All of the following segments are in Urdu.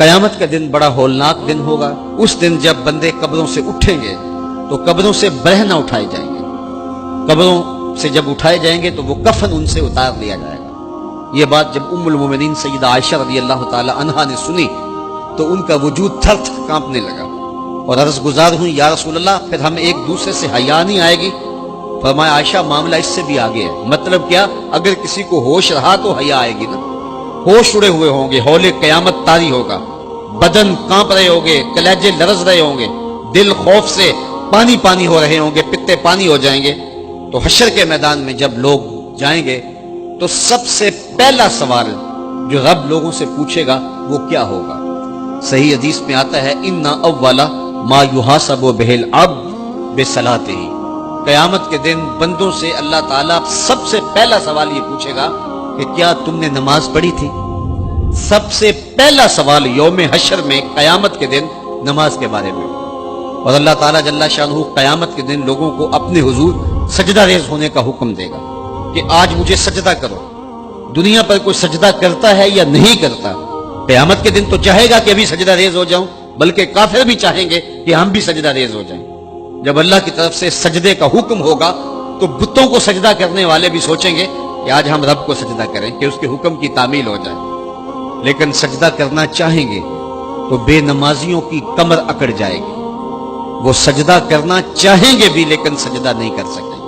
قیامت کا دن بڑا ہولناک دن ہوگا۔ اس دن جب بندے قبروں سے اٹھیں گے تو قبروں سے برہ نہ اٹھائے جائیں گے، قبروں سے جب اٹھائے جائیں گے تو وہ کفن ان سے اتار لیا جائے گا۔ یہ بات جب ام المومنین سیدہ عائشہ رضی اللہ تعالی عنہا نے سنی تو ان کا وجود تھر تھر کانپنے لگا اور عرض گزار ہوئی، یا رسول اللہ پھر ہم ایک دوسرے سے حیا نہیں آئے گی؟ فرمایا عائشہ معاملہ اس سے بھی آگے ہے۔ مطلب کیا؟ اگر کسی کو ہوش رہا تو حیا آئے گی نا، ہوش اڑے ہوئے ہوں گے، ہول قیامت طاری ہوگا، بدن کانپ رہے ہوں گے، کلیجے لرز رہے ہوں گے، دل خوف سے پانی پانی ہو رہے ہوں گے، پتے پانی ہو جائیں گے۔ تو حشر کے میدان میں جب لوگ جائیں گے تو سب سے پہلا سوال جو رب لوگوں سے پوچھے گا وہ کیا ہوگا؟ صحیح حدیث میں آتا ہے ان اول ما یحاسب بہ العبد بصلاتہ، قیامت کے دن بندوں سے اللہ تعالیٰ سب سے پہلا سوال یہ پوچھے گا کہ کیا تم نے نماز پڑھی تھی؟ سب سے پہلا سوال یوم حشر میں قیامت کے دن نماز کے بارے میں۔ اور اللہ تعالیٰ جل شانہ قیامت کے دن لوگوں کو اپنے حضور سجدہ ریز ہونے کا حکم دے گا کہ آج مجھے سجدہ کرو۔ دنیا پر کوئی سجدہ کرتا ہے یا نہیں کرتا؟ قیامت کے دن تو چاہے گا کہ ابھی سجدہ ریز ہو جاؤں، بلکہ کافر بھی چاہیں گے کہ ہم بھی سجدہ ریز ہو جائیں۔ جب اللہ کی طرف سے سجدے کا حکم ہوگا تو بتوں کو سجدہ کرنے والے بھی سوچیں گے کہ آج ہم رب کو سجدہ کریں کہ اس کے حکم کی تعمیل ہو جائے، لیکن سجدہ کرنا چاہیں گے تو بے نمازیوں کی کمر اکڑ جائے گی۔ وہ سجدہ کرنا چاہیں گے بھی لیکن سجدہ نہیں کر سکیں گے،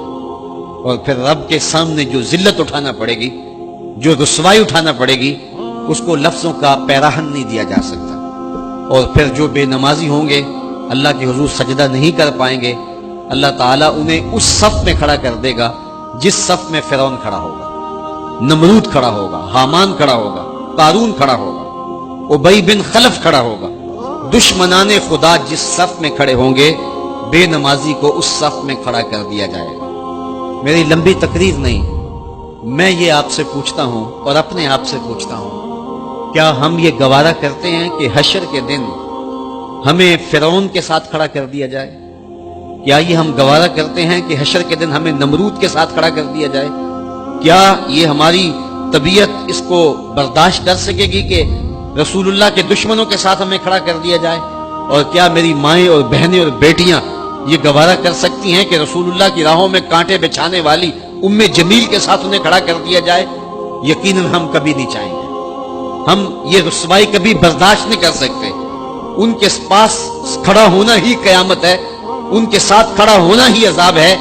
اور پھر رب کے سامنے جو ذلت اٹھانا پڑے گی، جو رسوائی اٹھانا پڑے گی، اس کو لفظوں کا پیراہن نہیں دیا جا سکتا۔ اور پھر جو بے نمازی ہوں گے اللہ کے حضور سجدہ نہیں کر پائیں گے، اللہ تعالیٰ انہیں اس صف میں کھڑا کر دے گا جس صف میں فرعون کھڑا ہوگا، نمرود کھڑا ہوگا، حامان کھڑا ہوگا، قارون کھڑا ہوگا، ابی بن خلف کھڑا ہوگا۔ دشمنان خدا جس صف میں کھڑے ہوں گے بے نمازی کو اس صف میں کھڑا کر دیا جائے گا۔ میری لمبی تقریر نہیں، میں یہ آپ سے پوچھتا ہوں اور اپنے آپ سے پوچھتا ہوں، کیا ہم یہ گوارا کرتے ہیں کہ حشر کے دن ہمیں فرعون کے ساتھ کھڑا کر دیا جائے؟ کیا یہ ہم گوارا کرتے ہیں کہ حشر کے دن ہمیں نمرود کے ساتھ کھڑا کر دیا جائے؟ کیا یہ ہماری طبیعت اس کو برداشت کر سکے گی کہ رسول اللہ کے دشمنوں کے ساتھ ہمیں کھڑا کر دیا جائے؟ اور کیا میری مائیں اور بہنیں اور بیٹیاں یہ گوارا کر سکتی ہیں کہ رسول اللہ کی راہوں میں کانٹے بچھانے والی ام جمیل کے ساتھ انہیں کھڑا کر دیا جائے؟ یقیناً ہم کبھی نہیں چاہیں گے، ہم یہ رسوائی کبھی برداشت نہیں کر سکتے۔ ان کے پاس کھڑا ہونا ہی قیامت ہے، ان کے ساتھ کھڑا ہونا ہی عذاب ہے،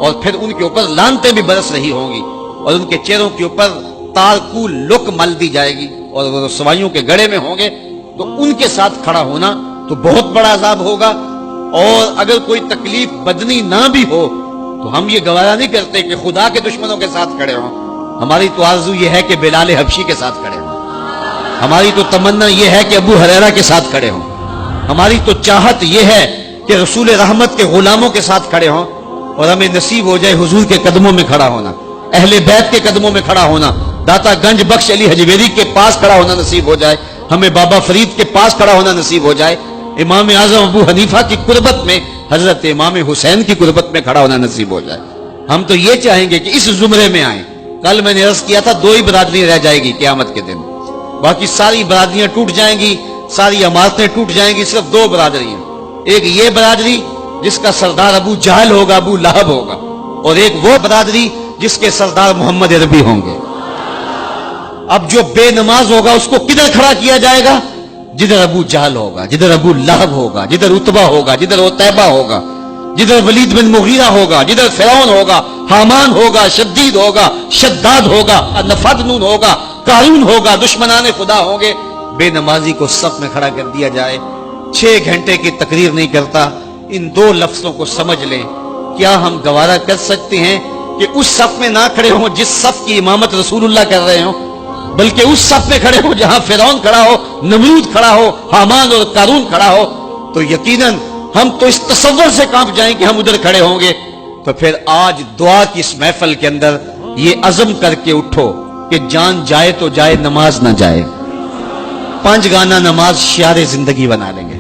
اور پھر ان کے اوپر لعنتیں بھی برس رہی ہوں گی اور ان کے چہروں کے اوپر تارکو لک مل دی جائے گی اور وہ رسوائیوں کے گڑھے میں ہوں گے۔ تو ان کے ساتھ کھڑا ہونا تو بہت بڑا عذاب ہوگا، اور اگر کوئی تکلیف بدنی نہ بھی ہو تو ہم یہ گوارا نہیں کرتے کہ خدا کے دشمنوں کے ساتھ کھڑے ہوں۔ ہماری تو آرزو یہ ہے کہ بلال حبشی کے ساتھ کھڑے ہوں، ہماری تو تمنا یہ ہے کہ ابو ہریرہ کے ساتھ کھڑے ہوں، ہماری تو چاہت یہ ہے کہ رسول رحمت کے غلاموں کے ساتھ کھڑے ہوں، اور ہمیں نصیب ہو جائے حضور کے قدموں میں کھڑا ہونا، اہل بیت کے قدموں میں کھڑا ہونا، داتا گنج بخش علی حجویری کے پاس کھڑا ہونا نصیب ہو جائے، ہمیں بابا فرید کے پاس کھڑا ہونا نصیب ہو جائے، امام اعظم ابو حنیفہ کی قربت میں، حضرت امام حسین کی قربت میں کھڑا ہونا نصیب ہو جائے۔ ہم تو یہ چاہیں گے کہ اس زمرے میں آئیں۔ کل میں نے عرض کیا تھا 2 ہی برادری رہ جائے گی قیامت کے دن، باقی ساری برادریاں ٹوٹ جائیں گی، ساری عمارتیں ٹوٹ جائیں گی، صرف 2 برادریاں، ایک یہ برادری جس کا سردار ابو جہل ہوگا، ابو لہب ہوگا، اور ایک وہ برادری جس کے سردار محمد عربی ہوں گے۔ اب جو بے نماز ہوگا اس کو کدھر کھڑا کیا جائے گا؟ جدھر ابو جہل ہوگا، جدھر ابو لہب ہوگا، جدھر عتبہ ہوگا، جدھر عتیبہ ہوگا، جدھر ولید بن مغیرہ ہوگا، جدھر فرعون ہوگا، حامان ہوگا، شدید ہوگا، شداد ہوگا، نفدنون ہوگا، قارون ہوگا، دشمنان خدا ہوں گے۔ بے نمازی کو صف میں کھڑا کر دیا جائے۔ 6 گھنٹے کی تقریر نہیں کرتا، ان 2 لفظوں کو سمجھ لیں۔ کیا ہم گوارا کر سکتے ہیں کہ اس صف میں نہ کھڑے ہوں جس صف کی امامت رسول اللہ کر رہے ہوں، بلکہ اس صف میں کھڑے ہوں جہاں فرعون کھڑا ہو، نمرود کھڑا ہو، حامان اور قارون کھڑا ہو؟ تو یقیناً ہم تو اس تصور سے کانپ جائیں کہ ہم ادھر کھڑے ہوں گے۔ تو پھر آج دعا کی اس محفل کے اندر یہ عزم کر کے اٹھو کہ جان جائے تو جائے، نماز نہ جائے۔ 5 گانا نماز شعار زندگی بنا لیں گے۔